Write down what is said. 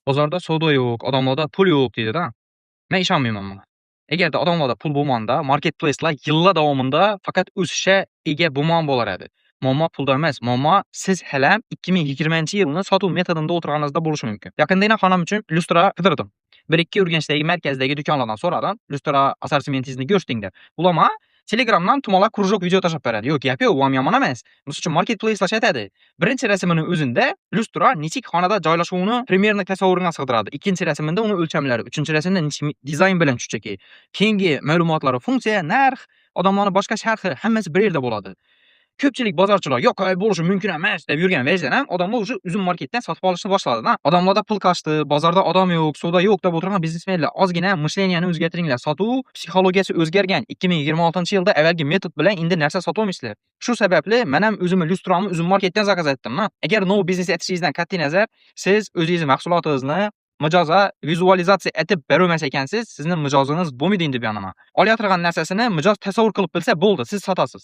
Bozorda savdo yo'q, odamlarda pul yo'q deydi-da. Men ishonmayman buna. Agarda odamlarda pul bo'lmaganda, marketplace'lar yillar davomida faqat o'sishga ega bo'lmagan bo'lar edi. Muammo pulda emas, muammo siz hali 2020-yilni sotuv metodida o'tirganingizda bo'lishi mumkin. Yaqindagina xonam uchun lyustra qidirdim. 1-2 Urganchdagi markazdagi do'konlardan so'radim. Lyustra assortimentingizni ko'rsating deb. Ular menga Telegramdan tumonlab krujok video tashab beradi. Yo'q, gap yo'q, u ham yomon emas. Misol uchun marketplace'lar aytadi. Birinchi rasmini o'zida lyustra nechik xonada joylashuvini primerni tasavvurini sig'diradi. Ikkinchi rasmida uni o'lchamlari, uchinchi rasmda dizayn bilan shunchaki. Keyingi ma'lumotlari, funksiya, narx, odamlarning boshqa sharhi hammasi bir yerda bo'ladi. Ko'pchilik bozorchilar yo'q, bo'lishi mumkin emas deb yurgan vajdan ham odamlar o'sha uzum marketdan sotib olishni boshladi-da. Odamlarda pul qashdi, bozorda odam yo'q, savdo yo'q deb o'tirgan biznesmenlar ozgina mishleniyani o'zgartiringlar. Sotuv psixologiyasi o'zgargan. 2026-yilda avvalgi metod bilan endi narsa sotib olmaysizlar. Shu sababli men ham o'zimni lyustramni uzum marketdan zakaz etdim-da. Agar nov biznes etishingizdan qat'iy nazar, siz o'zingiz mahsulotingizni mijoza vizualizatsiya etib berolmas ekansiz, sizni mijozingiz bo'lmaydi deb yonaman. Olayotgan narsasini mijoz tasavvur qilib bilsa bo'ldi, siz sotasiz.